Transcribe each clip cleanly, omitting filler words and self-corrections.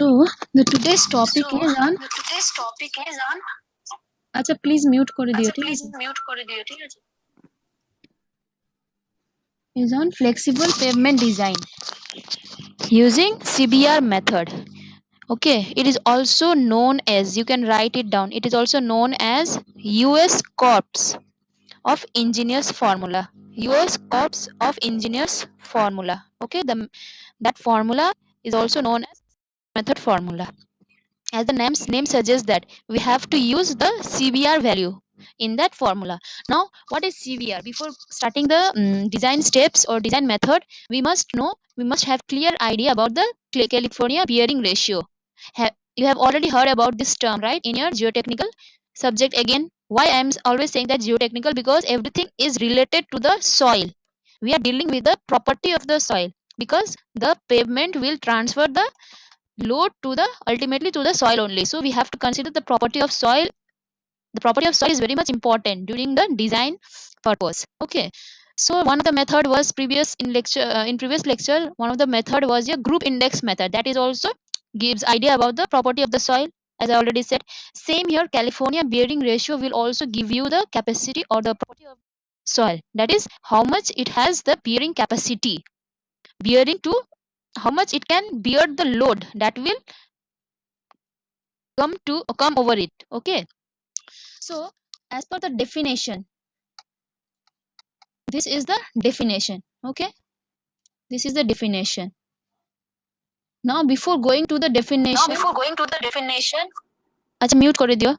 So the today's topic is on अच्छा please mute করে দিও ঠিক আছে is on flexible pavement design using CBR method. Okay, it is also known as, you can write it down, it is also known as US Corps of Engineers formula. US Corps of Engineers formula. Okay, that formula is also known as method formula. As the name suggests that we have to use the CBR value in that formula. Now what is CBR? Before starting the design steps or design method, we must have clear idea about the California bearing ratio. You have already heard about this term, right, in your geotechnical subject. Again, why I am always saying that geotechnical? Because everything is related to the soil. We are dealing with the property of the soil, because the pavement will transfer the load to the ultimately to the soil only. So we have to consider the property of soil. The property of soil is very much important during the design purpose. Okay, so one of the method was in previous lecture, one of the method was a group index method, that is also gives idea about the property of the soil. As I already said, same here, California bearing ratio will also give you the capacity or the property of soil, that is how much it has the bearing capacity, bearing to how much it can bear the load that will come over it. Okay, so as per the definition, this is the definition. Okay, this is the definition. Now before going to the definition, अच्छा mute করে दियो.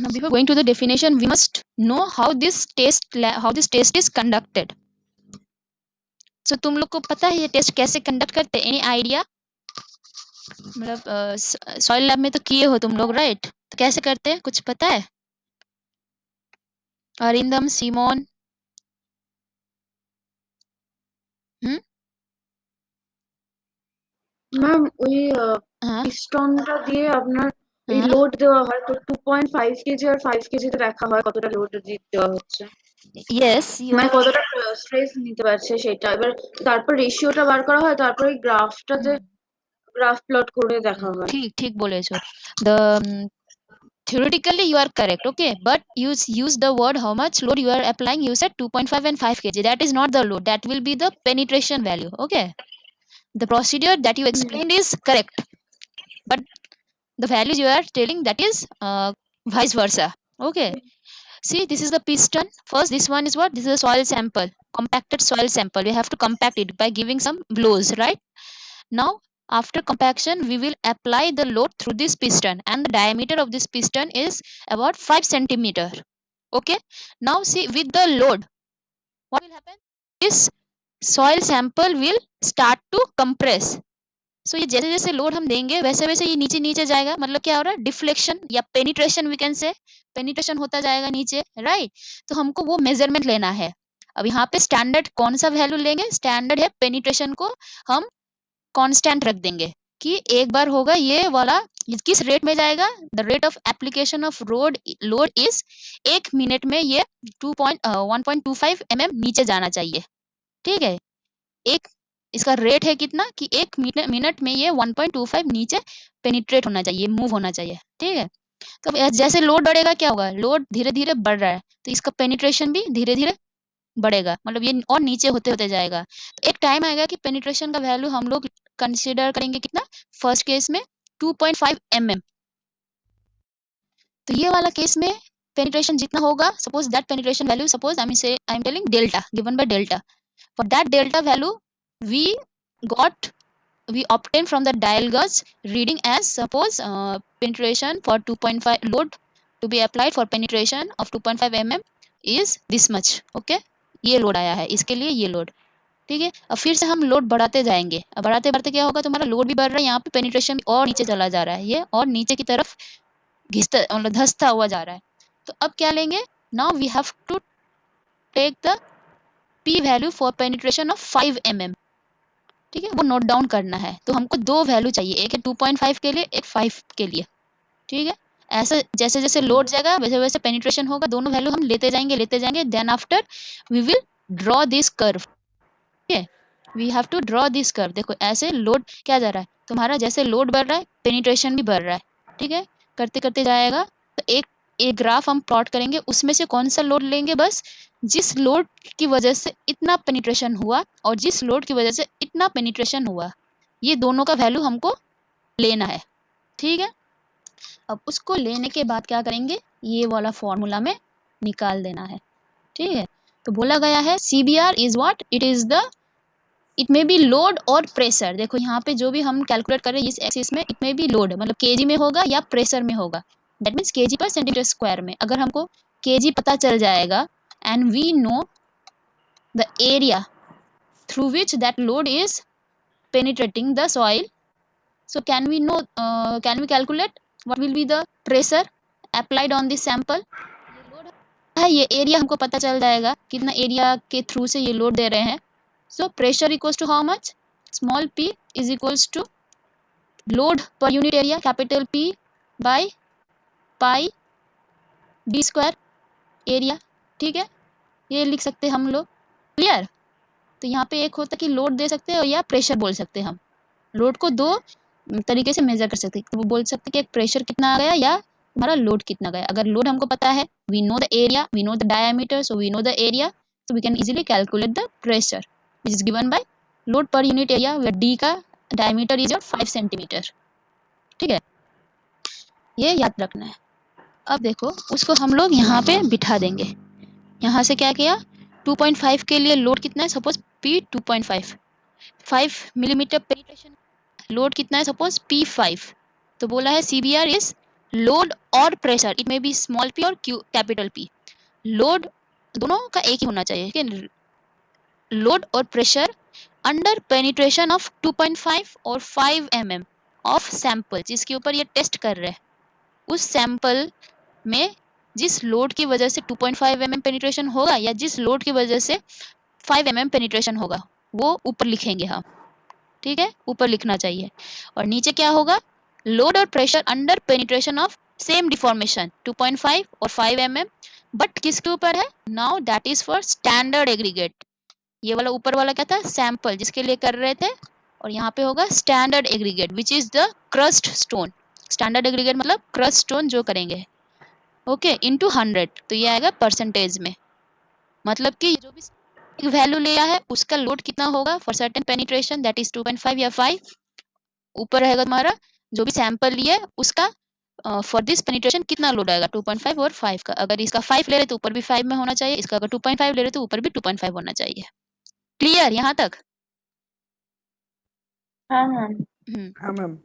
Now before going to the definition, we must know how this test is conducted. So तुम लोग को पता है ये test कैसे कंडक्ट करते हैं? Any idea? मतलब सॉइल लैब में तो किए हो तुम लोग, राइट? तो कैसे करते हैं, कुछ पता है? अरिंदम, सीमोन, ম্যাম ওই हाँ পিস্টনটা দিয়ে আপনার এই লোড দেওয়া হয়, তো 2.5 কেজি আর 5 কেজিতে দেখা হয় কতটা লোড দেওয়া হচ্ছে, yes মানে কতটা স্ট্রেস নিতে পারছে সেটা। এবার তারপর রেশিওটা বার করা হয়, তারপর এই গ্রাফটাতে গ্রাফ প্লট করে দেখা হয়। ঠিক বলেছো। the theoretically you are correct, okay, but use the word how much load you are applying. You said 2.5 and 5 kg, that is not the load, that will be the penetration value. Okay, the procedure that you explained is correct, but the values you are telling, that is vice versa. Okay, see, this is the piston. First, this one is what? This is a soil sample, compacted soil sample. We have to compact it by giving some blows, right? Now after compaction, we will apply the load through this piston, and the diameter of this piston is about 5 centimeter. Okay, now see, with the load, what will happen? This soil sample will start to compress. सो ये जैसे जैसे load हम देंगे वैसे वैसे ये नीचे नीचे जाएगा, मतलब क्या हो रहा है, डिफ्लेक्शन या penetration, we can say penetration होता जाएगा नीचे, राइट? तो हमको वो मेजरमेंट लेना है। अब यहाँ पे स्टैंडर्ड कौन सा वैल्यू लेंगे? स्टैंडर्ड है पेनिट्रेशन को हम कांस्टेंट रख देंगे कि एक बार होगा ये वाला, किस रेट में जाएगा? The rate of application of load is 1 minute में ये 1.25 mm नीचे जाना चाहिए। ठीक है, एक इसका रेट है कितना कि 1 मिनट में ये 1.25 नीचे पेनिट्रेट होना चाहिए, मूव होना चाहिए। ठीक है, तो जैसे लोड बढ़ेगा क्या होगा? लोड धीरे धीरे बढ़ रहा है, तो इसका पेनिट्रेशन भी धीरे धीरे बढ़ेगा, मतलब ये और नीचे होते होते जाएगा। तो एक टाइम आएगा कि पेनिट्रेशन का वैल्यू हम लोग कंसिडर करेंगे कितना? फर्स्ट केस में 2.5 mm। तो ये वाला केस में पेनिट्रेशन जितना होगा, suppose that penetration value, suppose I am telling delta, given by delta. For that delta value we obtain from the dial gauge reading as, suppose penetration for 2.5 load to be applied for penetration of 2.5 mm is this much. Okay, ये load आया है, इसके लिए ये load. ठीक है, अब फिर से हम लोड बढ़ाते जाएंगे। अब बढ़ाते बढ़ाते क्या होगा? तुम्हारा लोड भी बढ़ रहा है, यहाँ पे पेनिट्रेशन और नीचे चला जा रहा है, ये और नीचे की तरफ घिसता, मतलब धंसता हुआ जा रहा है। तो अब क्या लेंगे? Now we have to take the P value for penetration of 5 mm। ठीक है, वो नोट डाउन करना है। तो हमको दो वैल्यू चाहिए, एक है 2.5 के लिए, एक 5 के लिए। ठीक है, ऐसे जैसे जैसे लोड जाएगा वैसे वैसे पेनिट्रेशन होगा, दोनों वैल्यू हम लेते जाएंगे। Then after we will draw this curve. ठीक है, we have to draw this curve. देखो ऐसे लोड क्या जा रहा है, तुम्हारा जैसे लोड बढ़ रहा है पेनिट्रेशन भी बढ़ रहा है, ठीक है। करते करते जाएगा तो एक एक ग्राफ हम प्लॉट करेंगे, उसमें से कौन सा लोड लेंगे, बस जिस लोड की वजह से इतना पेनिट्रेशन हुआ और जिस लोड की वजह से इतना पेनिट्रेशन हुआ, ये दोनों का वैल्यू हमको लेना है, ठीक है। अब उसको लेने के बाद क्या करेंगे, ये वाला फॉर्मूला में निकाल देना है, ठीक है। तो बोला गया है CBR is what, it may be load और प्रेशर। देखो यहाँ पे जो भी हम कैलकुलेट कर रहे हैं इस एक्सिस में, इट मे बी लोड मतलब केजी में होगा या प्रेशर में होगा, that means KG per centimetre square में। अगर हमको केजी पता चल जाएगा and we know the area through which that load is penetrating the soil, so can we calculate what will be the pressure applied on this sample। ये load है, ये area हमको पता चल जाएगा कितना एरिया के थ्रू से ये लोड दे रहे हैं। So pressure equals to how much, small p is equals to load per unit area capital P by pi d square area, ठीक है। ये लिख सकते हैं हम लोग, क्लियर। तो यहाँ पे एक होता है कि लोड दे सकते हैं या प्रेशर बोल सकते हैं हम। लोड को दो तरीके से मेजर कर सकते हैं, तो वो बोल सकते हैं कि एक प्रेशर कितना आ गया या हमारा लोड कितना गया। अगर लोड हमको पता है, we know the area, we know the diameter, so we know the area, so we can easily calculate the pressure which is given by load per unit area, where D का diameter is your 5 centimetre, ठीक है। ये याद रखना है। अब देखो उसको हम लोग यहाँ पे बिठा देंगे। यहाँ से क्या किया, 2.5 के लिए लोड कितना है, suppose P 2.5, 5 millimetre penetration, load कितना है सपोज P5। तो बोला है CBR इज लोड और pressure, it may B small p और कैपिटल P। लोड दोनों का एक ही होना चाहिए, ठीक है। लोड और प्रेशर अंडर पेनिट्रेशन ऑफ 2.5 और 5 mm ऑफ सैंपल, जिसके ऊपर ये टेस्ट कर रहे हैं, उस सैंपल में जिस लोड की वजह से 2.5 mm पेनिट्रेशन होगा या जिस लोड की वजह से 5 mm पेनिट्रेशन होगा, वो ऊपर लिखेंगे हम, ठीक है। ऊपर लिखना चाहिए। और नीचे क्या होगा, लोड और pressure under penetration of same deformation 2.5 और 5 mm, बट किसके ऊपर है, now that is for standard aggregate. ये वाला ऊपर वाला क्या था, सैंपल जिसके लिए कर रहे थे, और यहाँ पे होगा standard aggregate which is the crust stone. Standard aggregate मतलब क्रस्ट स्टोन जो करेंगे, ओके, इनटू 100, तो ये आएगा परसेंटेज में। मतलब कि जो भी वैल्यू लिया है उसका लोड कितना होगा for certain penetration, that is 2.5 या 5, ऊपर रहेगा तुम्हारा जो भी सैंपल लिए उसका फॉर दिस पेनिट्रेशन कितना लोड आएगा 2.5 और 5 का। अगर इसका 5 ले रहे तो ऊपर भी 5 में होना चाहिए, इसका अगर 2.5 ले रहे तो ऊपर भी 2.5 होना चाहिए। क्लियर यहाँ तक? हाँ मैम। हाँ मैम।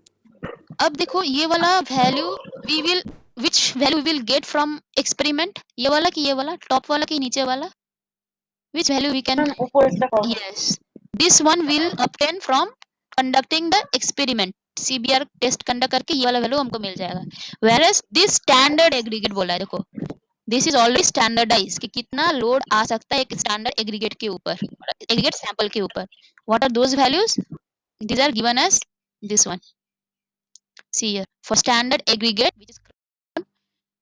अब देखो ये वाला value we will which value will get from experiment, ये वाला कि ये वाला टॉप वाला कि नीचे वाला, which value we can, ma'am ऊपर इसका cost. yes, this one will obtain from conducting the experiment, CBR test conduct करके ये वाला वैल्यू हमको मिल जाएगा। whereas this standard aggregate बोला है, देखो दिस इज ऑलरेडी स्टैंडर्डाइज कि कितना लोड आ सकता है एक स्टैंडर्ड एग्रीगेट के ऊपर, एग्रीगेट सैंपल के ऊपर। What are those values, these are given as this one, see here for standard aggregate which is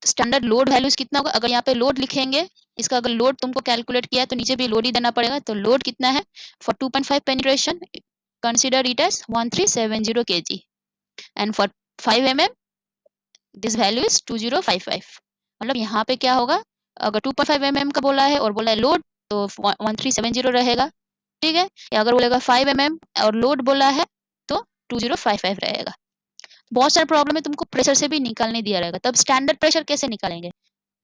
standard load values कितना होगा। अगर यहाँ पे लोड लिखेंगे, इसका अगर लोड तुमको कैलकुलेट किया है तो नीचे भी लोड ही देना पड़ेगा। तो लोड कितना है for 2.5 penetration, consider it as 1370 kg, and for 5 mm this value is 2055। मतलब यहाँ पे क्या होगा, अगर 2.5 mm का बोला है और बोला है लोड तो 1370 रहेगा, ठीक है। या अगर बोलेगा 5 mm और लोड बोला है तो 2055 रहेगा। बहुत सारे प्रॉब्लम में तुमको प्रेशर से भी निकालने दिया रहेगा, तब स्टैंडर्ड प्रेशर कैसे निकालेंगे।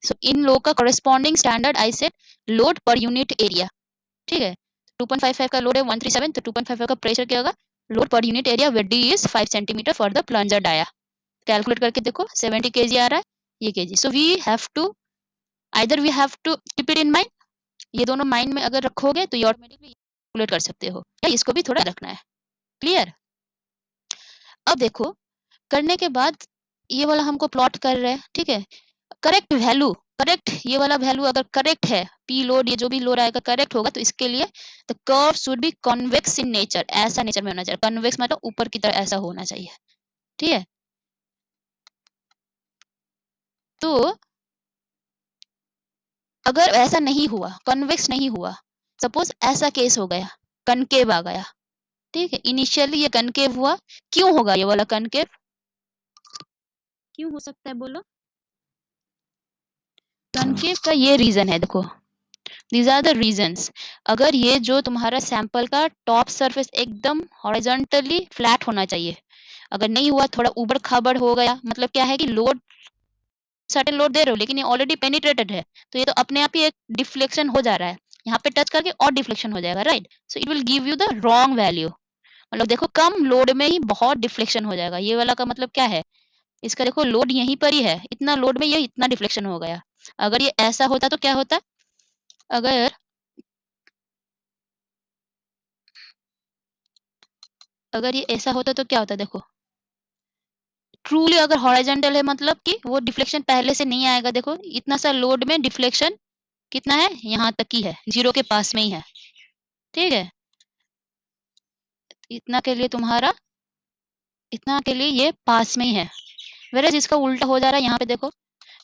सो इन लोग का corresponding standard I said load per unit area, ठीक है। 2.55 का लोड है 137, तो 2.55 का प्रेशर क्या होगा, load per unit area where D is 5 centimetre for the plunger dia. Calculate करके देखो 70 kg आ रहा है, ये kg। So we have to either we have to keep it in mind, ये दोनों माइंड में अगर रखोगे तो ये ऑटोमेटिकली कैलकुलेट कर सकते हो, या इसको भी थोड़ा रखना है। क्लियर? अब देखो करने के बाद ये वाला हमको प्लॉट कर रहे हैं, ठीक है। करेक्ट वैल्यू, करेक्ट ये वाला वैल्यू अगर करेक्ट है, पी लोड ये जो भी लोड आएगा करेक्ट होगा, तो इसके लिए the curve should be convex in nature, ऐसा नेचर में होना चाहिए। कॉन्वेक्स मतलब ऊपर की तरह ऐसा होना चाहिए, ठीक है। तो अगर ऐसा नहीं हुआ, कॉन्वेक्स नहीं हुआ, सपोज ऐसा केस हो गया, कनकेव आ गया, ठीक है, इनिशियली ये कनकेव हुआ, क्यों होगा ये वाला कनकेव? क्यों हो सकता है बोलो? कनकेव का ये रीजन है, देखो दीज आर द रीजंस। अगर ये जो तुम्हारा सैंपल का टॉप सरफेस एकदम हॉरिजॉन्टली फ्लैट होना चाहिए, अगर नहीं हुआ, थोड़ा ऊबड़ खाबड़ हो गया, मतलब क्या है कि लोड, सर्टेन लोड दे रहे हो लेकिन ये ऑलरेडी पेनिट्रेटेड है, तो ये तो अपने आप ही एक डिफ्लेक्शन हो जा रहा है, यहाँ पे टच करके और डिफ्लेक्शन हो जाएगा, right? So it will give you the wrong value. मतलब देखो कम लोड में ही बहुत डिफ्लेक्शन हो जाएगा, ये वाला का मतलब क्या है, इसका देखो लोड यहीं पर ही है, इतना लोड में ये इतना डिफ्लेक्शन हो गया। अगर ये ऐसा होता तो क्या होता, अगर अगर ये ऐसा होता तो क्या होता, देखो ट्रूली अगर हॉरिजॉन्टल है मतलब कि वो डिफ्लेक्शन पहले से नहीं आएगा, देखो इतना सा लोड में डिफ्लेक्शन कितना है, यहाँ तक ही है, जीरो के पास में ही है, ठीक है? इतना के लिए तुम्हारा, इतना के लिए ये पास में ही है, वेरएज़ इसका उल्टा हो जा रहा है, यहाँ पे देखो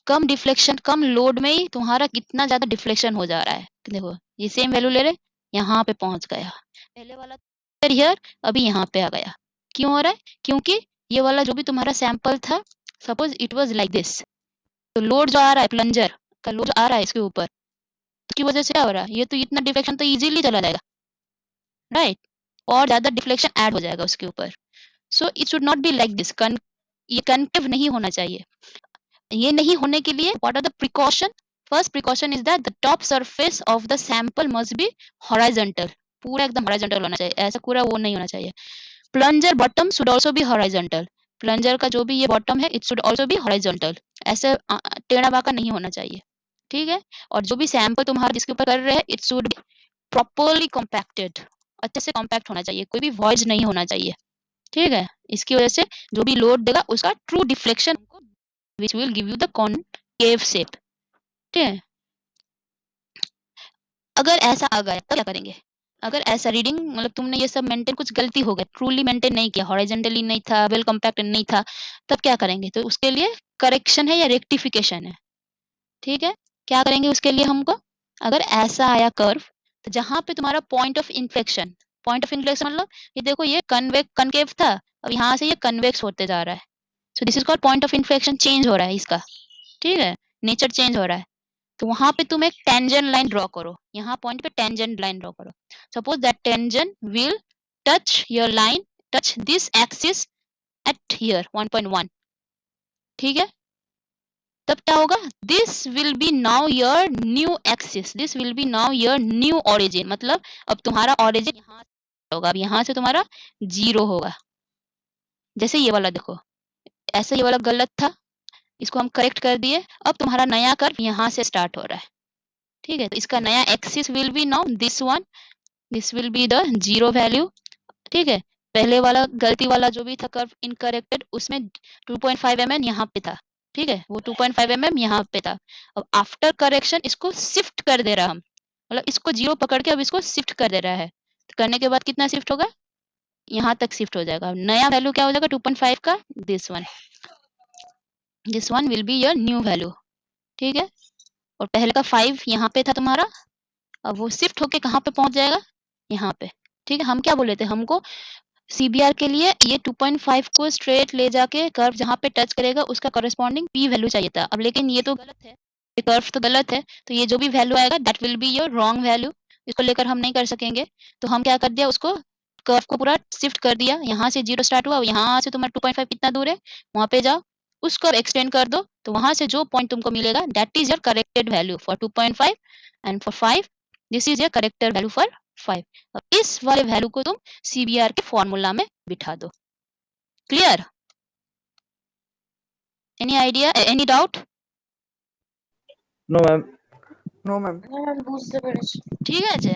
कम डिफ्लेक्शन, कम लोड में ही तुम्हारा कितना ज़्यादा डिफ्लेक्शन हो जा रहा है। देखो ये सेम वैल्यू ले रहे, यहाँ पे पहुँच गया। पहले वाला हियर, अभी यहाँ पे आ गया। क्यों हो रहा है? क्योंकि ये वाला जो भी तुम्हारा सैंपल था, suppose it was like this, तो लोड जो आ रहा है प्लंजर का लोड आ रहा है इसके ऊपर, उसकी वज़ह से क्या हो रहा है? ये तो इतना डिफ्लेक्शन तो ईज़िली चला जाएगा, राइट? और ज़्यादा डिफ्लेक्शन ऐड हो जाएगा उसके ऊपर। So it should not be like this, ये कनकेव नहीं होना चाहिए। ये नहीं होने के लिए what are the precaution? First precaution is that the top surface of the sample must be horizontal, पूरा एकदम हॉरिजॉन्टल होना चाहिए, ऐसा पूरा वो नहीं होना चाहिए। Plunger bottom should also be horizontal, plunger का जो भी ये बॉटम है it should also be horizontal, ऐसे टेढ़ा बाका नहीं होना चाहिए, ठीक है? और जो भी सैंपल तुम्हारा जिसके ऊपर कर रहे हैं it should be properly compacted, अच्छे से कॉम्पैक्ट होना चाहिए, कोई भी वॉइड नहीं होना चाहिए, ठीक है? इसकी वजह से जो भी लोड देगा उसका true deflection which will give you the concave shape, ठीक है? अगर ऐसा आ गया तब क्या करेंगे? अगर ऐसा रीडिंग मतलब तुमने ये सब मेंटेन कुछ गलती हो गई, ट्रूली मेंटेन नहीं किया, हॉरिजॉन्टली नहीं था, वेल कॉम्पैक्ट नहीं था, तब क्या करेंगे? तो उसके लिए करेक्शन है या रेक्टिफिकेशन है, ठीक है? क्या करेंगे उसके लिए हमको? अगर ऐसा आया कर्व, तो जहाँ पे तुम्हारा पॉइंट ऑफ इन्फ्लेक्शन मतलब ये देखो ये कनकेव था, अब यहाँ से ये कन्वेक्स होते जा रहा है। So this is called point of inflection, change हो रहा है इसका, ठीक है? नेचर चेंज हो रहा है। तो वहाँ पे तुम एक टेंजेंट लाइन ड्रॉ करो, यहाँ पॉइंट पे टेंजेंट लाइन ड्रॉ करो। Suppose that tangent will touch your line, touch this axis at here 1.1, ठीक है? तब क्या होगा? This will be now your new axis, this will be now your new origin, मतलब अब तुम्हारा ओरिजिन यहाँ होगा, अब यहाँ से तुम्हारा जीरो होगा। जैसे ये वाला देखो, ऐसे ये वाला गलत था, इसको हम करेक्ट कर दिए, अब तुम्हारा नया कर्व यहाँ से स्टार्ट हो रहा है, ठीक है? तो इसका नया axis will be now this one, this will be the zero value, ठीक है? पहले वाला गलती वाला जो भी था कर्व इनकरेक्टेड, उसमें 2.5 mm यहाँ पे था, ठीक है? वो 2.5 mm यहाँ पे था। अब आफ्टर करेक्शन इसको शिफ्ट कर दे रहा हम, मतलब इसको जीरो पकड़ के अब इसको शिफ्ट कर दे रहा है। तो करने के बाद कितना शिफ्ट होगा? यहाँ तक शिफ्ट हो जाएगा। नया वैल्यू क्या हो जाएगा 2.5 का? This one will be your new value, ठीक है? और पहले का 5 यहाँ पे था तुम्हारा, अब वो शिफ्ट होके कहाँ पे पहुँच जाएगा? यहाँ पे, ठीक है? हम क्या बोले थे, हमको सीबीआर के लिए ये 2.5 को स्ट्रेट ले जाके कर्व जहाँ पे टच करेगा उसका कॉरेस्पॉन्डिंग पी वैल्यू चाहिए था। अब लेकिन ये तो गलत है, ये कर्व तो गलत है, तो ये जो भी वैल्यू आएगा that will be your wrong value, इसको लेकर हम नहीं कर सकेंगे। तो हम क्या कर दिया, उसको कर्व को पूरा शिफ्ट कर दिया, यहाँ से 0 स्टार्ट हुआ, यहाँ से तुम्हारा 2.5 कितना दूर है, वहाँ पे जाओ, उसको एक्सटेंड कर दो, तो वहाँ से जो पॉइंट तुमको मिलेगा that is your corrected value for 2.5 and for 5 this is your corrected value for 5। अब इस वाले वैल्यू को तुम सीबीआर के फॉर्मूला में बिठा दो। Clear? Any idea, any doubt? No ma'am. No ma'am. Ma'am বুঝতে পেরেছি। ঠিক আছে।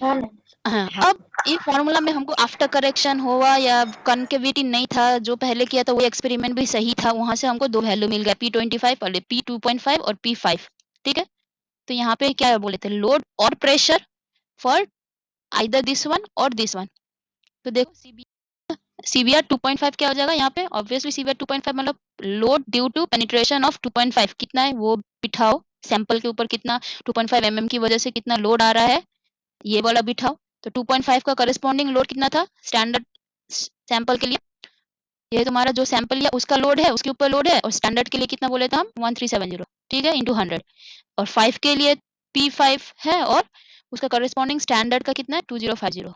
হ্যাঁ ম্যাম। हाँ, अब ये फॉर्मूला में हमको आफ्टर करेक्शन हुआ या कनकेविटी नहीं था, जो पहले किया था वो एक्सपेरिमेंट भी सही था, वहां से हमको दो वैल्यू मिल गया, P25 और P2.5 और P5, ठीक है? तो यहाँ पे क्या बोले थे, लोड और pressure for either this one और दिस वन। तो देखो सीबीआर 2.5 क्या हो जाएगा यहाँ पे, ऑब्वियसली सीबीआर 2.5 मतलब load due to penetration of 2.5 कितना है वो बिठाओ, सैंपल के ऊपर कितना 2.5 mm की वजह से कितना लोड आ रहा है ये वाला बिठाओ, तो 2.5 का करस्पॉन्डिंग लोड कितना था स्टैंडर्ड सैंपल के लिए? ये तुम्हारा जो सैंपल लिया उसका लोड है, उसके ऊपर लोड है, और स्टैंडर्ड के लिए कितना बोले थे हम 1370, ठीक है, इंटू 100। और 5 के लिए P5 है और उसका करस्पॉन्डिंग स्टैंडर्ड का कितना है 2050।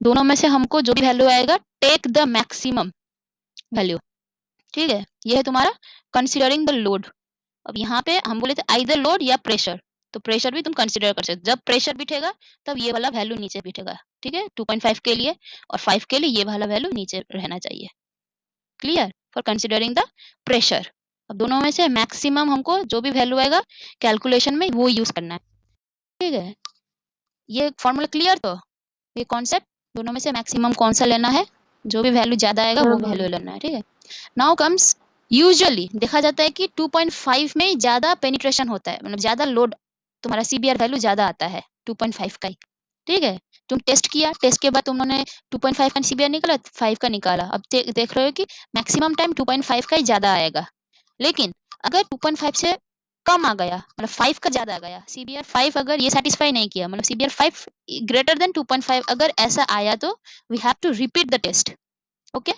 दोनों में से हमको जो भी वैल्यू आएगा टेक द मैक्सिमम वैल्यू, ठीक है। ये है तुम्हारा कंसीडरिंग द लोड। अब यहाँ पे हम बोले थे आइदर लोड या प्रेशर, तो प्रेशर भी तुम कंसीडर कर सकते हो। जब प्रेशर बिठेगा तब ये वाला वैल्यू नीचे बिठेगा, ठीक है, 2.5 के लिए, और 5 के लिए ये वाला वैल्यू नीचे रहना चाहिए। Clear for considering the pressure. अब दोनों में से मैक्सिमम हमको जो भी वैल्यू आएगा कैलकुलेशन में वो यूज करना है, ठीक है। ये फॉर्मूला क्लियर? तो ये कॉन्सेप्ट, दोनों में से मैक्सिमम कौन सा लेना है, जो भी वैल्यू ज्यादा आएगा वो वैल्यू लेना है, ठीक है। नाउ कम्स, यूजुअली देखा जाता है कि 2.5 में ज्यादा पेनिट्रेशन होता है, मतलब ज्यादा लोड तुम्हारा सीबीआर वैल्यू ज्यादा आता है 2.5 का ही, ठीक है। तुम टेस्ट किया, टेस्ट के बाद तुमने 2.5 का सीबीआर निकाला, 5 का निकाला, अब देख रहे हो कि मैक्सिमम टाइम 2.5 का ही ज्यादा आएगा। लेकिन अगर 2.5 से कम आ गया, मतलब 5 का ज्यादा आ गया, सीबीआर 5 अगर ये सेटिस्फाई नहीं किया, मतलब सीबीआर 5 ग्रेटर देन 2.5 अगर ऐसा आया, तो we have to repeat the test. Okay,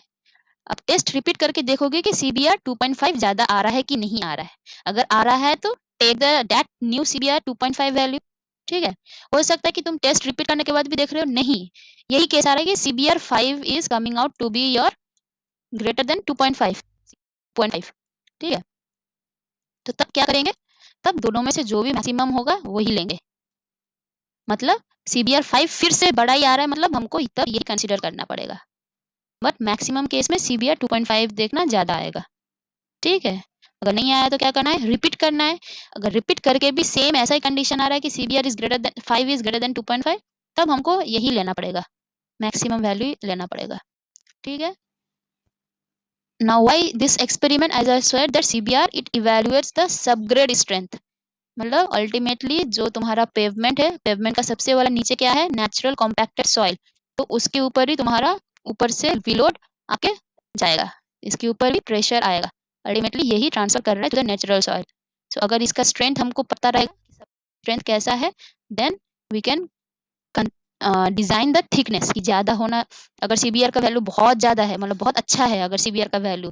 अब टेस्ट रिपीट करके देखोगे कि सीबीआर 2.5 ज्यादा आ रहा है कि नहीं आ रहा है। अगर आ रहा है तो take the that new CBR 2.5 value, ठीक है। हो सकता है कि तुम टेस्ट रिपीट करने के बाद भी देख रहे हो नहीं, यही केस आ रहा है कि CBR 5 is coming out to be your greater than 2.5, ठीक है। तो तब क्या करेंगे, तब दोनों में से जो भी मैक्सिमम होगा वही लेंगे। मतलब सीबीआर 5 फिर से बड़ा ही आ रहा है, मतलब हमको तब ये कंसीडर करना पड़ेगा। बट मैक्सिमम केस में सीबीआर 2.5 देखना ज्यादा आएगा, ठीक है। अगर नहीं आया तो क्या करना है, रिपीट करना है। अगर रिपीट करके भी सेम ऐसा ही कंडीशन आ रहा है कि CBR is greater then 5 is greater than 2.5, तब हमको यही लेना पड़ेगा, मैक्सिमम वैल्यू लेना पड़ेगा, ठीक है। Now why this experiment, as I said that CBR it evaluates the subgrade strength, मतलब अल्टीमेटली जो तुम्हारा पेवमेंट है, पेवमेंट का सबसे वाला नीचे क्या है, नेचुरल कॉम्पैक्टेड सॉइल, तो उसके ऊपर ही तुम्हारा ऊपर से विलोड आके जाएगा, इसके ऊपर भी प्रेशर आएगा, अल्टीमेटली यही ट्रांसफर कर रहा है to the natural soil. So अगर इसका स्ट्रेंथ हमको पता रहेगा, स्ट्रेंथ कैसा है, then we can design the thickness की ज्यादा होना। अगर सीबीआर का वैल्यू बहुत ज्यादा है, मतलब बहुत अच्छा है, अगर सीबीआर का वैल्यू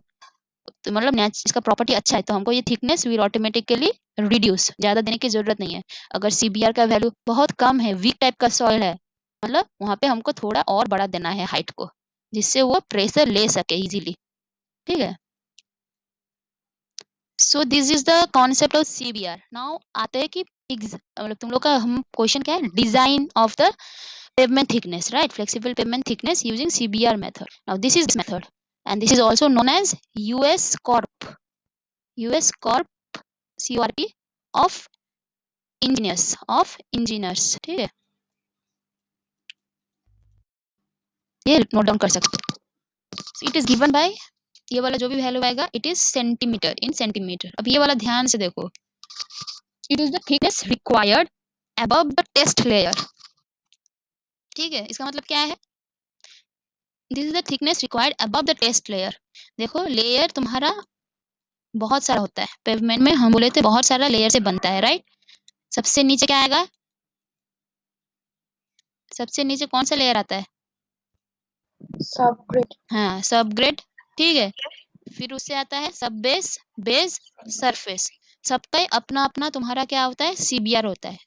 तो मतलब इसका प्रॉपर्टी अच्छा है, तो हमको ये थिकनेस विल ऑटोमेटिकली रिड्यूस, ज्यादा देने की जरूरत नहीं है। अगर सीबीआर का वैल्यू बहुत कम है, वीक टाइप का सॉइल है, मतलब वहां पे हमको थोड़ा और बड़ा देना है हाइट को, जिससे वो प्रेशर ले सके इजीली, ठीक है। So this is the concept of CBR. Now आते हैं कि मतलब तुम लोग का हम क्वेश्चन क्या है, design of the pavement thickness, right? Flexible pavement thickness using CBR method. Now this is method, and this is also known as US Corp, US Corp, CORP of engineers, ठीक है। ये नोट डाउन कर सकते हो। It is given bye, ये वाला जो भी वैल्यू आएगा it is centimetre in centimetre. अब ये वाला ध्यान से देखो, it is the thickness required above the test layer, ठीक है। इसका मतलब क्या है, this is the thickness required above the test layer. देखो लेयर तुम्हारा बहुत सारा होता है, पेवमेंट में हम बोले थे बहुत सारा लेयर से बनता है, राइट। सबसे नीचे क्या आएगा, सबसे नीचे कौन सा लेयर आता है, सब ग्रेड। हाँ सब ग्रेड, ठीक है। फिर उससे आता है सब बेस, बेस, सरफेस। सबका अपना अपना तुम्हारा क्या होता है, सीबीआर होता है।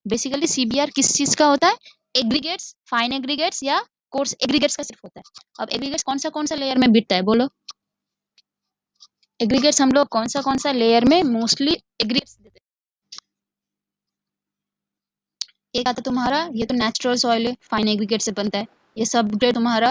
बेसिकली सीबीआर किस चीज का होता है, एग्रीगेट्स, फाइन एग्रीगेट्स या कोर्स एग्रीगेट्स का सिर्फ होता है। अब एग्रीगेट्स कौन सा लेयर में बिकता है बोलो, एग्रीगेट्स हम लोग कौन सा लेयर में मोस्टली एग्रीगेट्स देते हैं। एक आता है तुम्हारा, ये तो नेचुरल सॉइल है, फाइन एग्रीगेट से बनता है। ये सब ग्रेड तुम्हारा,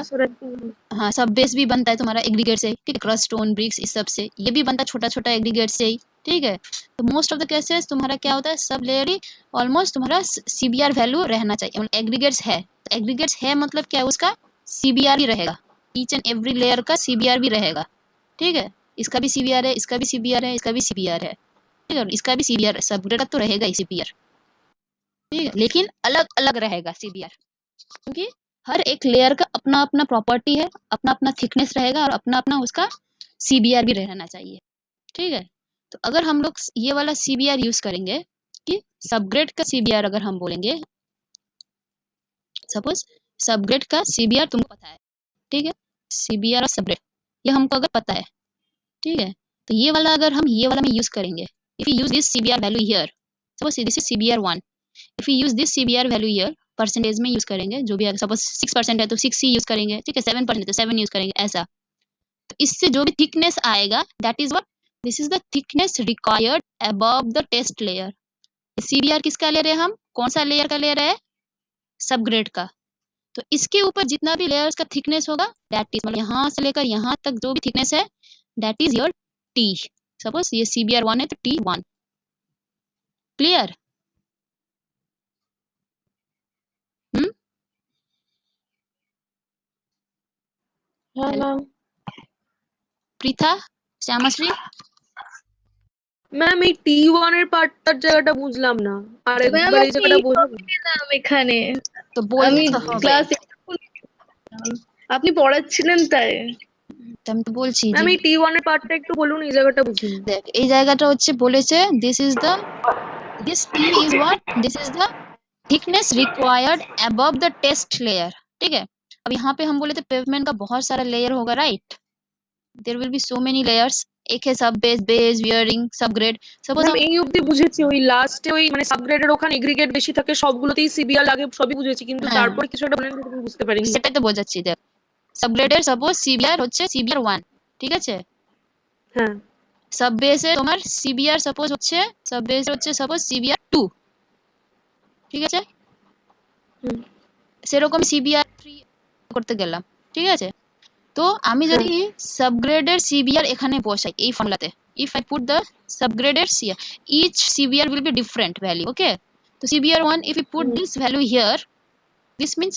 हाँ सब बेस भी बनता है तुम्हारा एग्रीगेट से, ठीक है, क्रस्ट स्टोन ब्रिक्स इस सब से, ये भी बनता है छोटा छोटा एग्रीगेट से ही, ठीक है। तो मोस्ट ऑफ द केसेस तुम्हारा क्या होता है, सब लेयर ही ऑलमोस्ट तुम्हारा सीबीआर वैल्यू रहना चाहिए, मतलब एग्रीगेट्स है तो एग्रीगेट्स है मतलब क्या है, उसका सीबीआर ही रहेगा, ईच एंड एवरी लेयर का सीबीआर भी रहेगा, ठीक है। इसका भी सीबीआर है, इसका भी सीबीआर है, इसका भी सीबीआर है, ठीक है, और इसका भी सीबीआर, सब ग्रेड का तो रहेगा ही सीबीआर, ठीक है, लेकिन अलग अलग रहेगा सीबीआर, क्योंकि हर एक लेयर का अपना अपना प्रॉपर्टी है, अपना अपना थिकनेस रहेगा और अपना अपना उसका सीबीआर भी रहना चाहिए, ठीक है। तो अगर हम लोग ये वाला सीबीआर यूज करेंगे कि सबग्रेड का सीबीआर, अगर हम बोलेंगे सपोज सबग्रेड का सीबीआर तुमको पता है, ठीक है, सीबीआर और सबग्रेड ये हमको अगर पता है, ठीक है, तो ये वाला अगर हम ये वाला में यूज करेंगे, if you use this CBR value here, suppose this is CBR 1, if you use this CBR value here, percentage में यूज करेंगे, जो भी है, सपोज 6% है तो 6 ही यूज करेंगे, ठीक है, 7% है तो 7 यूज करेंगे, ऐसा। तो इससे जो भी थिकनेस आएगा that is what, this is the thickness required above the test layer. CBR किसका ले रहे हैं हम, कौन सा लेयर का ले रहे हैं, सबग्रेड का। तो इसके ऊपर जितना भी लेयर्स का थिकनेस होगा दैट इज, मतलब यहाँ से लेकर यहाँ तक जो भी थिकनेस है that is your T. Suppose ये सीबीआर 1 है तो T1। क्लियर? हम्म। हाँ हेलो मैम। प्रीथा, श्यामाश्री, ম্যাম এই T1 এর পার্টটার জায়গাটা বুঝলাম না, আর তো একবার ম্যাম এই আপনি জায়গাটা বোঝাবেন? পেলাম এখানে, তো বলতে আমি তো হবে, ক্লাস আপনি পড়াচ্ছিলেন তাই। তো আমি তো বলছি যে ম্যাম এই T1 এর পার্টটা একটু বলুন, এই জায়গাটা বুঝিনি। দেখ এই জায়গাটা হচ্ছে বলেছে this is the, this T is what, this is the thickness required above the test layer, ठीक है। अब यहाँ पे हम बोले थे पेवमेंट का बहुत सारा लेयर होगा, right, there will be so many layers, एक है sub base, base wearing, subgrade. Suppose ma'am हम, এই অবধি বুঝেছি, ওই লাস্টে ওই মানে সাবগ্রেডের ওখানে এগ্রিগেট বেশি থাকে, সবগুলোতেই সিবিআর লাগে, সবই বুঝেছি, কিন্তু হ্যাঁ তারপরে কিছু একটা বলেন যেটা আমি বুঝতে পারিনি। সেটাই তো বোঝাচ্ছি, দেখ সাবগ্রেডের সাপোজ সিবিআর হচ্ছে সিবিআর 1, ঠিক আছে, হ্যাঁ। সাব বেসে তোমার সিবিআর সাপোজ হচ্ছে, সাব বেসে হচ্ছে সাপোজ সিবিআর 2, ঠিক আছে, হুম। সেরকম সিবিআর 3 করতে গেলাম, ঠিক আছে। তো আমি হ্যাঁ। যদি সাবগ্রেডের সিবিআর এখানে বসাই এই ফর্মুলাতে, ইফ আই পুট দ্য সাবগ্রেডের CR, each CBR will be different value, okay, so CBR 1 if you put hmm. this value here, this means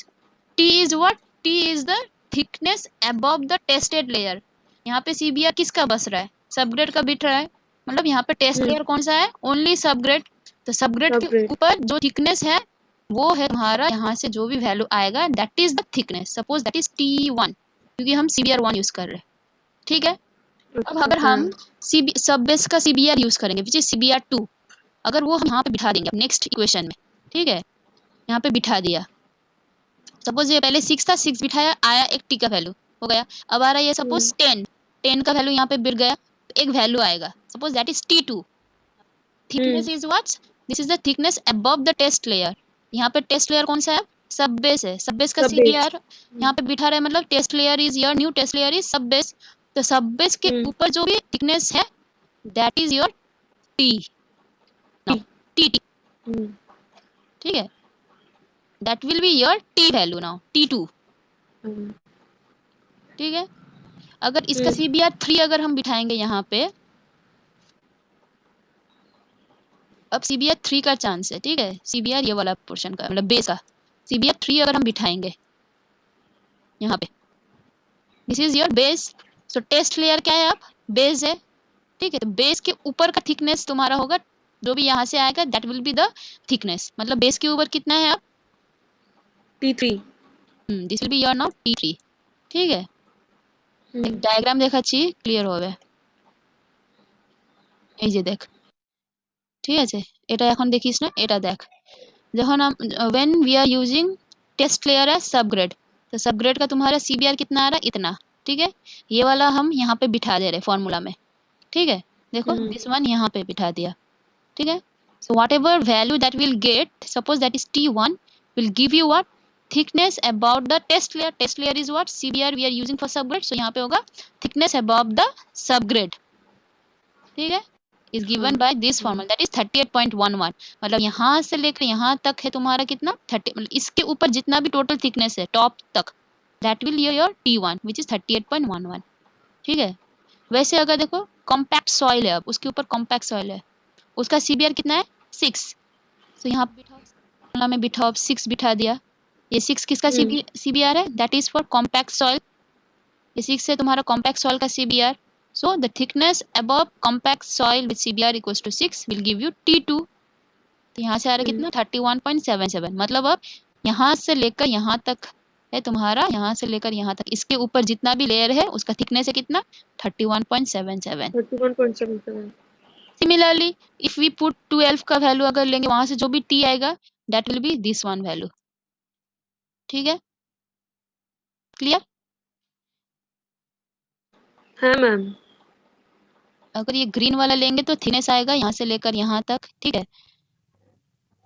T is what, T is the thickness above the tested layer। यहाँ पे CBR किसका बस रहा है, subgrade का bit रहा है, मतलब यहाँ पे टेस्ट হুম। लेयर कौन सा है, ओनली सबग्रेड। तो सबग्रेड के সাবগ্রেড। ऊपर जो थिकनेस है वो है तुम्हारा, यहाँ से जो भी वैल्यू आएगा that is the thickness, suppose that is T1, क्योंकि हम CBR 1 यूज कर रहे हैं, ठीक है। अब আচ্ছা। अगर হ্যাঁ। हम सब बेस का CBR यूज करेंगे विच इज CBR 2, अगर वो हम यहाँ पे बिठा देंगे नेक्स्ट इक्वेशन में, ठीक है, यहाँ पे बिठा दिया, सपोज ये पहले 6 था, 6 बिठाया, आया एक टी का वैल्यू हो गया, अब आ रहा है ये सपोज 10, 10 का वैल्यू यहाँ पे बिट गया, तो एक वैल्यू आएगा suppose that is T2। Thickness is what, this is the thickness above the test layer. यहाँ पे टेस्ट लेयर कौन सा है, सब बेस है, सब बेस का सब बेस। CBR यहाँ पे बिठा रहा है, मतलब test layer is your new test layer is sub base. तो सब बेस के ऊपर जो भी थिकनेस है that is your T, T, ठीक है, that will be your T value now, T2, ठीक है। अगर इसका CBR 3 अगर हम बिठाएंगे यहाँ पे, अब CBR 3 का चांस है, ठीक है, CBR ये वाला पोर्शन का मतलब बेस का CBR 3 अगर हम बिठाएंगे यहाँ पे, this is your base, so test layer क्या है, अब बेस है, ठीक है, तो बेस के ऊपर का थिकनेस तुम्हारा होगा, जो भी यहाँ से आएगा that will be the thickness, मतलब बेस के ऊपर कितना है अब T3। This will be your now T3, ঠিক है। एक ডায়াগ্রাম দেখাচ্ছি ক্লিয়ার হবে, এই যে দেখ, ঠিক আছে, এটা এখন দেখিস না, এটা দেখ, যখন हम when we are using test layer है सबग्रेड, तो सबग्रेड का तुम्हारा CBR कितना आ रहा है, इतना, ठीक है, ये वाला हम यहाँ पे बिठा दे रहे फॉर्मूला में, ठीक है, देखो दिस वन यहाँ पे बिठा दिया, ठीक है। So whatever value that will get, suppose that is T1 will give you what, thickness about the test layer, test layer is what CBR we are using for subgrade, so यहाँ पे होगा thickness about the subgrade, ठीक है, is given by this formula that is 38.11, मतलब यहाँ से लेकर यहाँ तक है तुम्हारा कितना 30, मतलब इसके ऊपर जितना भी टोटल थिकनेस है टॉप तक that will your T1 which is 38.11, ठीक है। वैसे अगर देखो कॉम्पैक्ट सॉइल है, अब उसके ऊपर कॉम्पैक्ट सॉइल है, उसका CBR कितना है 6, तो यहाँ फॉर्मूला में बिठाओ 6 बिठा दिया, ये 6 किसका CBR है, that is for compact soil, ये 6 है तुम्हारा कॉम्पैक्ट सॉइल का CBR, so the thickness above compact soil with CBR equals to 6 will give you T2, तो यहाँ से आ रहा है कितना 31.77, मतलब अब यहाँ से लेकर यहाँ तक है तुम्हारा, यहाँ से लेकर यहाँ तक इसके ऊपर जितना भी लेयर है उसका थिकनेस है कितना 31.77। 31.77। सिमिलरली इफ वी पुट 12 का वैल्यू अगर लेंगे, वहां से जो भी T आएगा that will B this one value, ठीक है। क्लियर? हाँ मैम। अगर ये ग्रीन वाला लेंगे तो थिकनेस आएगा यहाँ से लेकर यहाँ तक, ठीक है?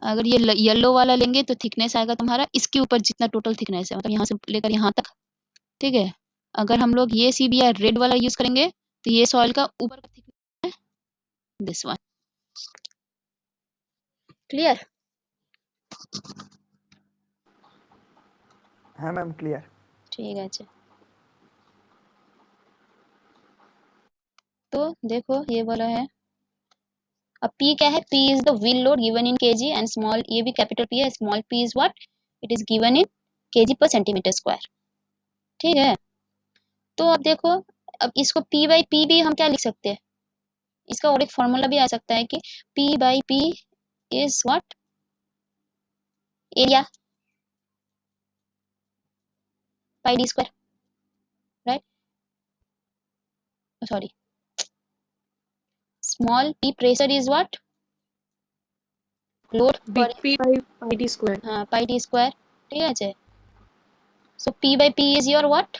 अगर ये येलो वाला लेंगे तो थिकनेस आएगा तुम्हारा इसके ऊपर जितना टोटल थिकनेस है, मतलब यहाँ से लेकर यहाँ तक, ठीक है? अगर हम लोग ये CBR रेड वाला यूज करेंगे तो ये सॉइल का ऊपर का थिकनेस है दिस वन। क्लियर? हाँ मैम क्लियर। ठीक है। अच्छा, तो देखो ये वाला है। अब P क्या है? P is the wheel load given in kg and small, ये भी कैपिटल P है, small p is what? It is given in kg पर सेंटीमीटर स्क्वायर, ठीक है? तो अब देखो, अब इसको P/P भी हम क्या लिख सकते हैं? इसका और एक फॉर्मूला भी आ सकता है कि P/P is what? Area pi d square, right? Sorry, small p pressure is what? Load big पर, P by pi D square. हाँ, पाई d स्क्वायर, ठीक है? So P/P is your what?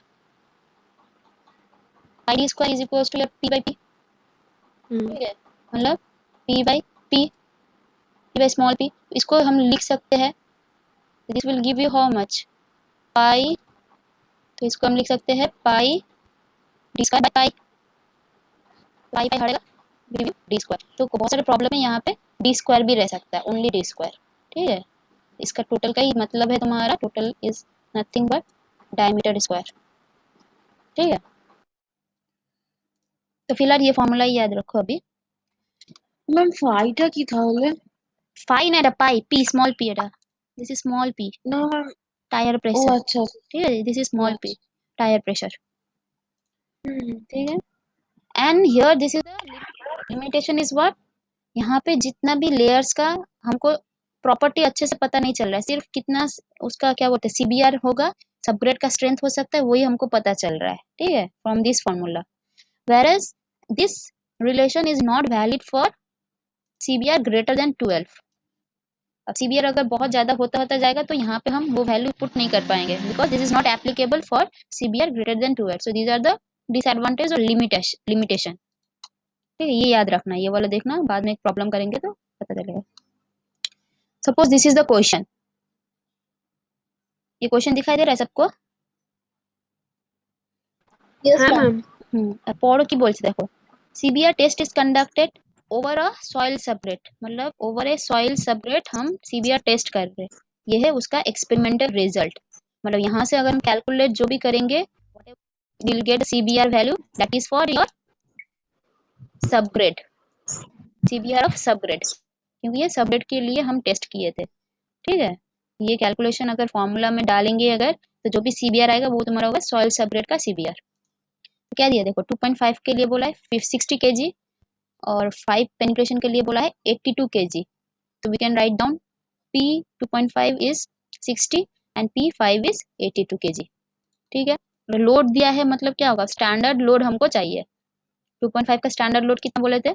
Pi d square is equals to your P/P, ठीक है? मतलब P/P, P by small p, इसको हम लिख सकते हैं, this will give you how much? Pi, तो इसको हम लिख सकते हैं pi d square by pi, pi pi हटेगा, गिव यू d स्क्वायर। तो बहुत सारे प्रॉब्लम है यहाँ पे, d स्क्वायर भी रह सकता है, ओनली d स्क्वायर, ठीक है? इसका टोटल का ही मतलब है तुम्हारा, total is nothing but diameter square, ठीक है? तो फिलहाल ये फॉर्मूला ही याद रखो अभी। ম্যাম ফাইটা কি তাহলে? फाई ना पाई, p स्मॉल p এটা, दिस इज स्मॉल p না ম্যাম, टायर ও प्रेशर, আচ্ছা ठीक है? दिस इज ও स्मॉल p আচ্ছা। टायर प्रेशर, হুম, ठीक है? And here this is the limitation is what? यहाँ पे जितना भी लेयर्स का हमको प्रॉपर्टी अच्छे से पता नहीं चल रहा है, सिर्फ कितना उसका क्या बोलते हैं CBR होगा, सबग्रेड का स्ट्रेंथ हो सकता है, वही हमको पता चल रहा है, ठीक है? From this formula, whereas this relation is not valid for CBR greater than 12। अब CBR अगर बहुत ज्यादा होता होता जाएगा तो यहाँ पे हम वो वैल्यू पुट नहीं कर पाएंगे, because this is not applicable for CBR greater than 12। So these are the disadvantage और लिमिटेशन, ठीक है? ये याद रखना, ये वाला देखना, बाद में एक प्रॉब्लम करेंगे तो पता चलेगा। Suppose this is the question, ये क्वेश्चन दिखाई दे रहा है सबको? यस हाँ मैम। मैम। अब पढ़ो की बोलছে देखो, CBR test is conducted over a soil subgrade, मतलब ओवर ए सॉइल सबरेट हम CBR टेस्ट कर रहे हैं, ये है उसका एक्सपेरिमेंटल रिजल्ट। मतलब यहाँ से अगर हम कैलकुलेट जो भी करेंगे, will get CBR value that is for your subgrade, CBR of subgrade, क्योंकि ये सबग्रेड के लिए हम टेस्ट किए थे, ठीक है? ये कैलकुलेशन अगर फॉर्मूला में डालेंगे अगर, तो जो भी CBR आएगा वो तुम्हारा होगा सॉइल सबग्रेड का CBR। तो क्या दिया देखो, 2.5 के लिए बोला है 60 kg, और 5 पेनिट्रेशन के लिए बोला है 82 kg। तो we can write down P 2.5 is 60 and P 5 is 82 kg, ठीक है? लोड दिया है मतलब क्या होगा, स्टैंडर्ड लोड हमको चाहिए। 2.5 का स्टैंडर्ड लोड कितना बोले थे?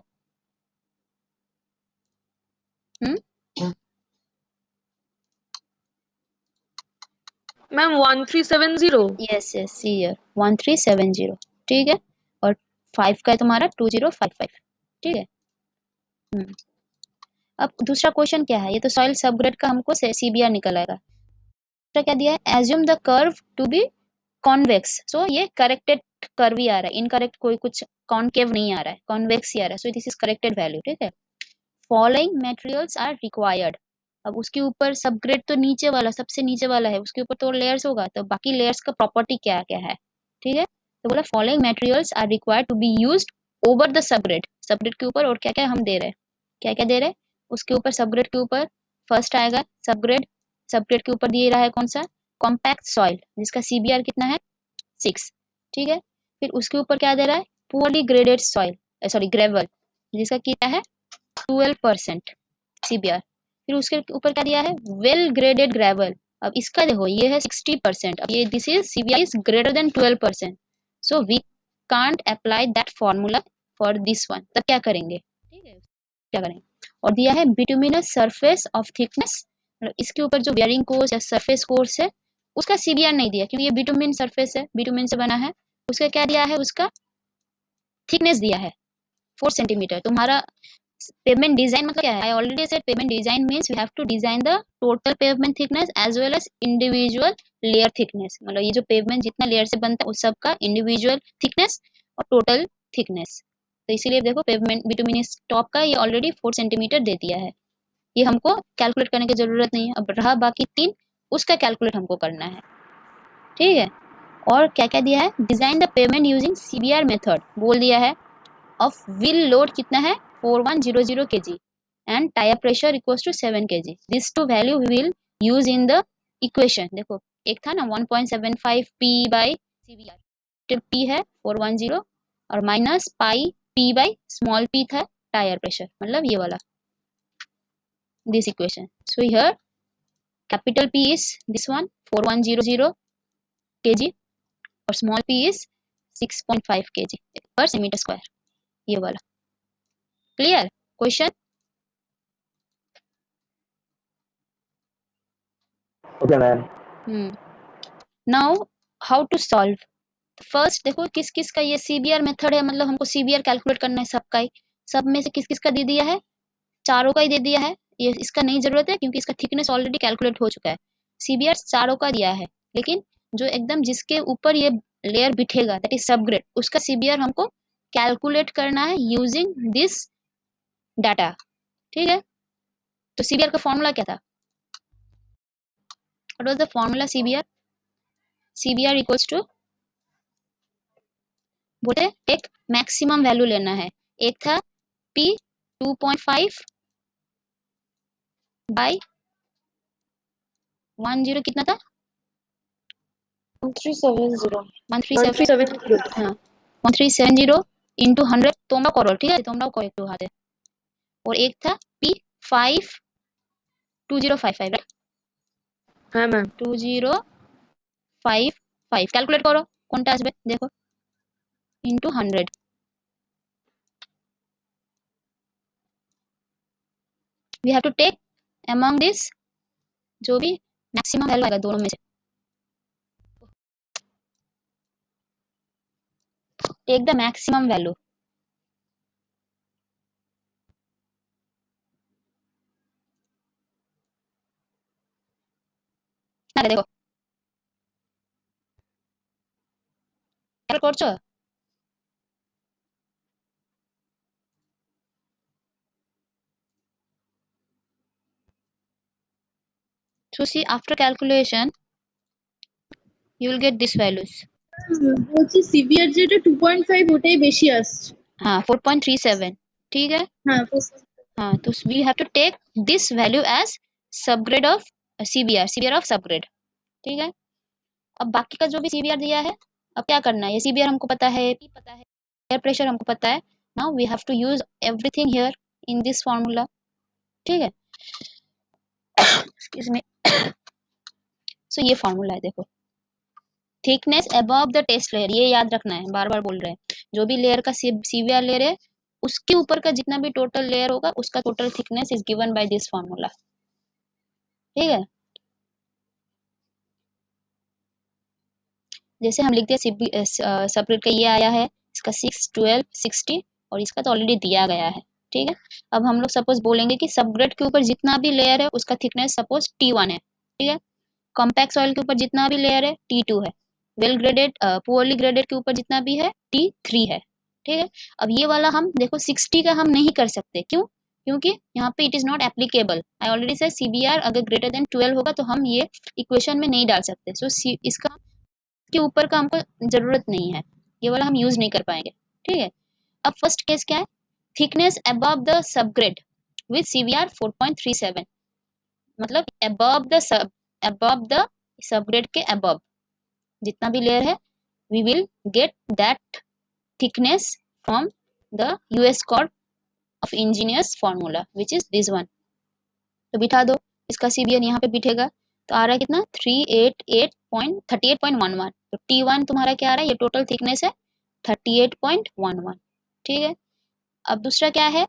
Ma'am 1370। Yes yes, see here 1370, ठीक है? और 5 का है तुम्हारा 2055, ठीक है? अब दूसरा क्वेश्चन क्या है, ये तो सॉइल सबग्रेड का हमको CBR निकल आएगा। दूसरा क्या दिया है, assume the curve to be convex, so ये करेक्टेड कर्व ही आ रहा है, इनकरेक्ट कोई कुछ कॉनकेव नहीं आ रहा है, कॉन्वेक्स ही आ रहा है, so this is corrected value, ठीक है? फॉलोइंग मटेरियल्स आर रिक्वायर्ड, अब उसके ऊपर सबग्रेड तो नीचे वाला, सबसे नीचे वाला है, उसके ऊपर तो लेयर्स होगा, तो बाकी लेयर्स का प्रॉपर्टी क्या क्या है, ठीक है? तो बोला following materials are required to be used over the subgrade, subgrade के ऊपर और क्या क्या हम दे रहे हैं, क्या क्या दे रहे हैं उसके ऊपर, सबग्रेड के ऊपर फर्स्ट आएगा सबग्रेड, सबग्रेड के ऊपर दिए रहा है कौन सा, कॉम्पैक्ट सॉइल, जिसका CBR कितना है 6, ठीक है? फिर उसके ऊपर क्या दे रहा है, poorly graded soil, sorry gravel, जिसका क्या है 12% CBR। फिर उसके ऊपर क्या दिया है, वेल ग्रेडेड ग्रेवल, अब इसका देखो ये है 60%, अब ये this is CBR is greater than 12%, so we can't apply that formula for this one, तब क्या करेंगे, ठीक है? क्या करेंगे, और दिया है बिटुमिनस सरफेस ऑफ थिकनेस, इसके ऊपर जो बेयरिंग कोर्स या सरफेस कोर्स है उसका सीबीआर नहीं दिया क्योंकि ये बिटुमिन सरफेस है, बिटुमिन से बना है। उसका क्या दिया है, उसका थिकनेस दिया है 4 सेंटीमीटर। तुम्हारा पेवमेंट डिजाइन मतलब क्या है, I already said pavement design means you have to design the total pavement thickness as well as individual layer thickness. मतलब ये जो पेवमेंट जितना लेयर से बनता है उस सब का इंडिविजुअल थिकनेस और टोटल थिकनेस। तो इसीलिए देखो पेवमेंट बिटुमिनस टॉप का ये ऑलरेडी 4 सेंटीमीटर दे दिया है, ये हमको कैलकुलेट करने की जरूरत नहीं है। अब रहा बाकी 3, उसका कैलकुलेट हमको करना है, ठीक है। और क्या क्या दिया है, design the pavement using CBR method बोल दिया है। ऑफ व्हील लोड कितना है 4100 kg and tyre pressure equals to 7 kg। This two value we will use in the equation. देखो एक था ना 1.75 p बाई सीबीआर, p है 410 और minus pi p by small p था टायर प्रेशर, मतलब ये वाला this equation. So here capital P is this one 4100 kg और small p is 6.5 kg per centimeter square, ये वाला। Clear? Question? Okay, ma'am. Now how to solve? First देखो किस किस का ये सीबीआर मेथड है, मतलब हमको सीबीआर कैलकुलेट करना है सबका ही। सब में से किस किस का दे दिया है, चारों का ही दे दिया है। ये इसका नहीं जरूरत है क्योंकि इसका थिकनेस ऑलरेडी कैलकुलेट हो चुका है। सीबीआर चारों का दिया है, लेकिन जो एकदम जिसके ऊपर ये लेयर बिठेगा दैट इज सबग्रेड, उसका सीबीआर हमको कैलकुलेट करना है यूजिंग दिस डाटा, ठीक है। तो सीबीआर का फॉर्मूला क्या था, what was the formula CBR? CBR equals to, बोले एक मैक्सिमम वैल्यू लेना है। एक था P 2.5 बाई 10 कितना था 1370 1370, हाँ 1370 इंटू 100 তোমরা করো, ঠিক আছে তোমরাও করো একটু হাতে। और एक था P 52055 राइट, হ্যাঁ ম্যাম 2055 ক্যালকুলেট করো কোনটা আসবে দেখো into 100। We have to take among this जो भी मैक्सिमम वैल्यू आएगा दोनों में से, टेक द मैक्सिमम वैल्यू। দেখো ক্যালকুলেট করছো, so see after calculation you will get this values, বলছি সিভিআর যেটা 2.5 ওটাই বেশি আসছে। हाँ 4.37, ठीक है। হ্যাঁ हाँ तो we have to take this value as subgrade of CBR of subgrade, ठीक है। अब बाकी का जो भी सीबीआर दिया है, अब क्या करना है, ये सीबीआर हमको पता है, P पता है, एयर प्रेशर हमको पता है। Now we have to use everything here in this formula, ठीक है। Excuse me. सो ये फॉर्मूला है देखो, thickness above the test layer, ये याद रखना है, बार बार बोल रहे हैं। जो भी लेयर का सीबीआर लेयर है उसके ऊपर का जितना भी टोटल लेयर होगा उसका total thickness is given by this formula, ठीक है। जैसे हम लिखते हैं सबग्रेड का ये आया है, इसका 6 12 60 और इसका तो ऑलरेडी दिया गया है, ठीक है। अब हम लोग सपोज बोलेंगे कि सबग्रेड के ऊपर जितना भी लेयर है उसका थिकनेस सपोज T1 है, ठीक है। कॉम्पैक्ट सॉइल के ऊपर जितना भी लेयर है T2 है, वेल ग्रेडेड पुअरली ग्रेडेड के ऊपर जितना भी है T3 है, ठीक है। अब ये वाला हम देखो 60 का हम नहीं कर सकते, क्यों? क्योंकि यहाँ पे it is not applicable. I already से सीबीआर अगर ग्रेटर देन 12 होगा तो हम ये इक्वेशन में नहीं डाल सकते। सो इसका के ऊपर का हमको जरूरत नहीं है, ये वाला हम यूज नहीं कर पाएंगे, ठीक है। अब फर्स्ट केस क्या है, thickness above the subgrade with CBR 4.37, मतलब अबव द सबग्रेड के अबव जितना भी लेयर है we will get that thickness from the US code of engineers formula which is this one. तो बिठा दो, इसका सीबीआर यहाँ पे बिठेगा तो आ रहा है कितना 388.38.11। तो T1 तुम्हारा क्या आ रहा है, ये टोटल थिकनेस है 38.11, ठीक है। अब दूसरा क्या है,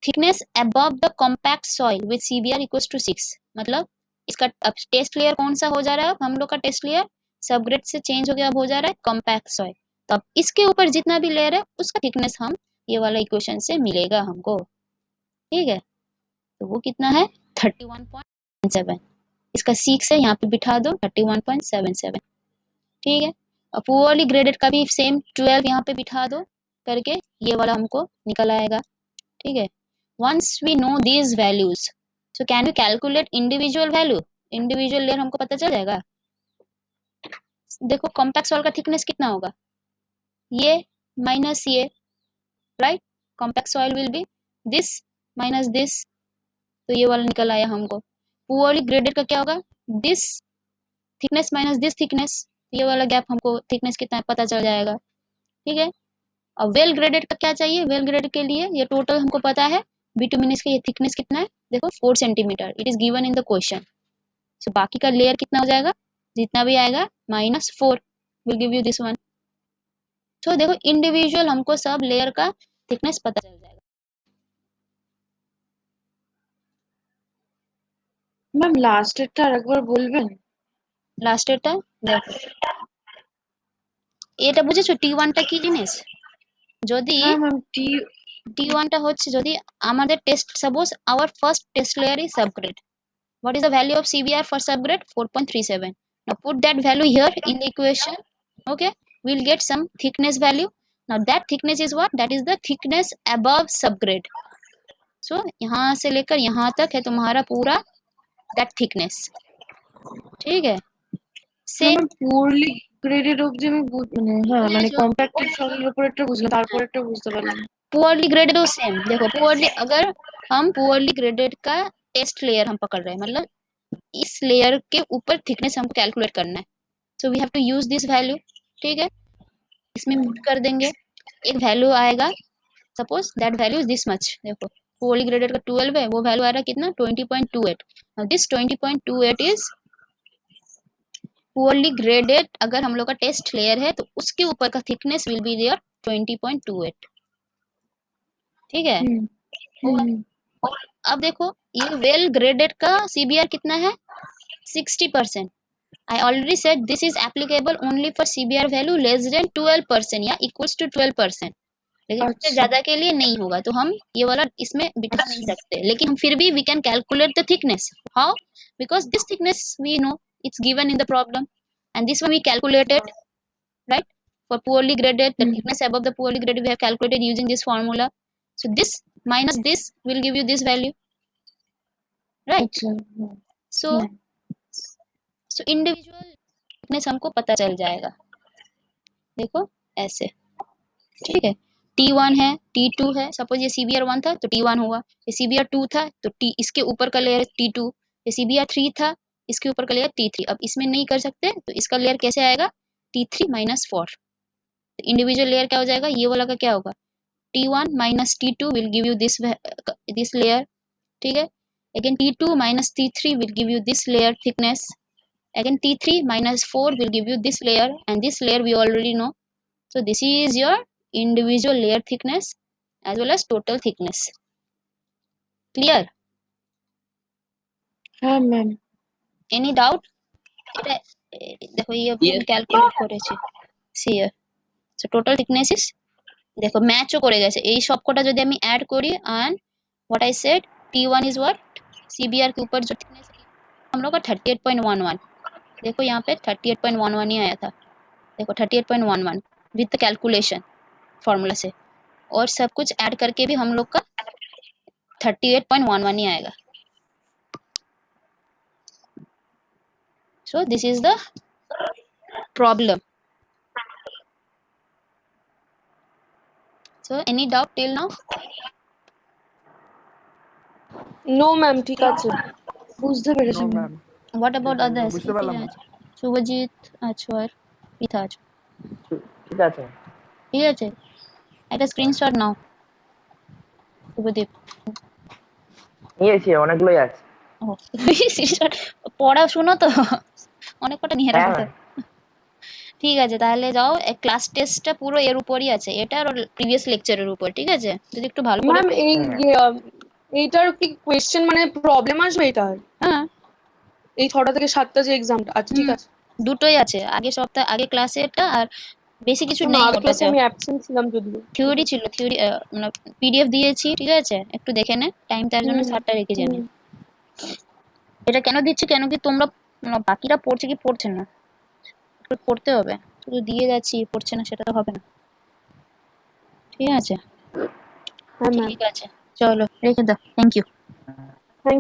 thickness above the compact soil with CBR equals to 6, मतलब इसका अब टेस्ट लेयर कौन सा हो जा रहा है, अब हम लोग का टेस्ट लेयर सबग्रेड से चेंज हो गया, अब हो जा रहा है कॉम्पैक्ट सॉइल। तो अब इसके ऊपर जितना भी लेयर है उसका थिकनेस हम ये वाला इक्वेशन से मिलेगा हमको, ठीक है। तो वो कितना है 31.7, इसका 6 है यहाँ पे बिठा दो 31.77, ठीक है। और पुअरली ग्रेडेड का भी सेम 12 यहाँ पे बिठा दो करके ये वाला हमको निकल आएगा, ठीक है। Once we know these values so can we calculate individual value, individual layer हमको पता चल जाएगा। देखो कॉम्पैक्ट सॉइल का थिकनेस कितना होगा, ये माइनस ये, right. Compact soil will be this minus this, तो ये वाला निकल आया हमको। पुअरली ग्रेडेड का क्या होगा, this thickness minus this thickness, ये वाला गैप हमको थिकनेस कितना है पता चल जाएगा, ठीक है। अब वेल ग्रेडेड का क्या चाहिए, वेल ग्रेडेड के लिए ये टोटल हमको पता है बिटुमिनस का ये थिकनेस कितना है, देखो 4 centimetre, it is given in the question. So बाकी का लेयर कितना हो जाएगा, जितना भी आएगा -4 will give you this one. तो देखो इंडिविजुअल हमको सब लेयर का थिकनेस पता चल जाएगा। ম্যাম লাস্টেরটা আরেকবার বলবেন? লাস্টেরটা দেখো, এটা বুঝেছো T1 টা কি জিনিস, যদি হ্যাঁ ম্যাম T1 টা হচ্ছে যদি আমাদের test suppose our first test layer is subgrade, what is the value of CBR for subgrade 4.37, now put that value here in the equation, okay, we'll get some thickness value, now that thickness is what, that is the thickness above subgrade, so यहाँ से लेकर यहाँ तक है तुम्हारा पूरा that thickness, ठीक है। হ্যাঁ सेम ম্যাম পুরলি গ্রেডেড অবধি আমি মানে হ্যাঁ মানে বুঝেছো, কম্প্যাক্টেড সয়েলের উপরেরটা বুঝলাম, তারপরেরটা বুঝতে পারলাম না। पुअरली ग्रेडेड हो सेम, देखो पुअरली अगर हम पुअरली ग्रेडेड का टेस्ट लेयर हम पकड़ रहे हैं, मतलब इस लेयर के ऊपर थिकनेस हमको कैलकुलेट करना है, so we have to use this value, ठीक है। इसमें पुट कर देंगे, एक वैल्यू आएगा, suppose that value is this much, देखो पुअरली ग्रेडेड का 12 है, वो वैल्यू आ रहा है कितना 20.28, now this 20.28 is poorly graded, अगर हम लोग का टेस्ट लेयर है तो उसके ऊपर का थिकनेस विल बी देयर 20.28, ठीक है। হুম হুম और अब देखो ये वेल ग्रेडेड का CBR कितना है 60%, I already said this is applicable only for CBR value less than 12% या equals to 12%, लेकिन इससे আচ্ছা ज्यादा के लिए नहीं होगा, तो हम ये वाला इसमें बिठा नहीं আচ্ছা सकते, लेकिन हम फिर भी we can calculate the thickness, how, because this thickness we know it's given in the problem and this one we calculated, right, for poorly graded the hmm thickness above the poorly graded we have calculated using this formula, so this minus this will give you this value, right, আচ্ছা হুম so হুম so individual thickness हमको पता चल जाएगा, देखो ऐसे, ठीक है। T1 है, T2 है, सपोज ये CBR 1 था तो T1 हुआ, ये CBR 2 था तो T इसके ऊपर का लेयर T2, ये CBR 3 था इसके ऊपर का लेयर T3, अब इसमें नहीं कर सकते तो इसका लेयर कैसे आएगा T3 - 4, तो इंडिविजुअल लेयर क्या हो जाएगा, ये वाला का क्या होगा T1 - T2 will give you this layer, ठीक है। again T2 - T3 will give you this layer thickness, again T3 - 4 will give you this layer and this layer we already know, so this is your individual layer thickness as well as total thickness, clear, হ্যাঁ ma'am any doubt, এটা দেখো ये আমি calculate করেছি here, so total thickness is দেখো ম্যাচও করে গেছে, এই সবকটা যদি আমি ऐड করি and what I said T1 is what CBR के ऊपर जो thickness हम लोग का 38.11, देखो यहाँ पे 38.11 ही आया था, देखो 38.11 विद द कैलकुलेशन फॉर्मूला से, और सब कुछ ऐड करके भी हम लोग का 38.11 ही आएगा, so this is the problem, so any doubt till now, no ma'am ঠিক আছে। বুঝতে পেরেছি no ma'am. Ma'am what about others, বুঝতে পারলাম না। শুভজিৎ আছো আর পিতা আছো, ঠিক আছে ঠিক আছে, একটা স্ক্রিনশট নাও শুভদীপ, নিয়েছি, অনেকগুলোই আছে। ও স্ক্রিনশট পড়াশুনো তো অনেক কটা নিয়ে হ্যাঁ রাখো, ম্যাম। ঠিক আছে তাহলে যাও, ক্লাস টেস্টটা পুরো এর উপরই আছে, এটা আর প্রিভিয়াস লেকচারের উপর, ঠিক আছে, যদি একটু ভালো করে ম্যাম এই হ্যাঁ এইটার কি কোয়েশ্চেন মানে প্রবলেম আসবে এটার? হ্যাঁ এই 6টা থেকে 7টা যে এক্সামটা, আচ্ছা ঠিক হুম, আছে। দুটোই আছে, আগে ক্লাসে এটা, আর বেশি কিছু না, নেই আগের ক্লাসে ওটাতে। আমি অ্যাবসেন্ট ছিলাম যদিও। ঠিক থিওরি আছে। ছিল, থিওরি মানে পিডিএফ দিয়েছি, ঠিক আছে, একটু দেখে নে, টাইম তার জন্য হুম। স্যারটা রেখে হুম। জানি। এটা কেন দিচ্ছি, কেন কি তোমরা বাকিরা পড়ছে কি পড়ছে না, একটু পড়তে হবে, শুধু দিয়ে যাচ্ছি পড়ছে না সেটা তো হবে না। ঠিক আছে, হ্যাঁ ম্যাম। ঠিক আছে, চলো রেখে দাও, থ্যাংক ইউ।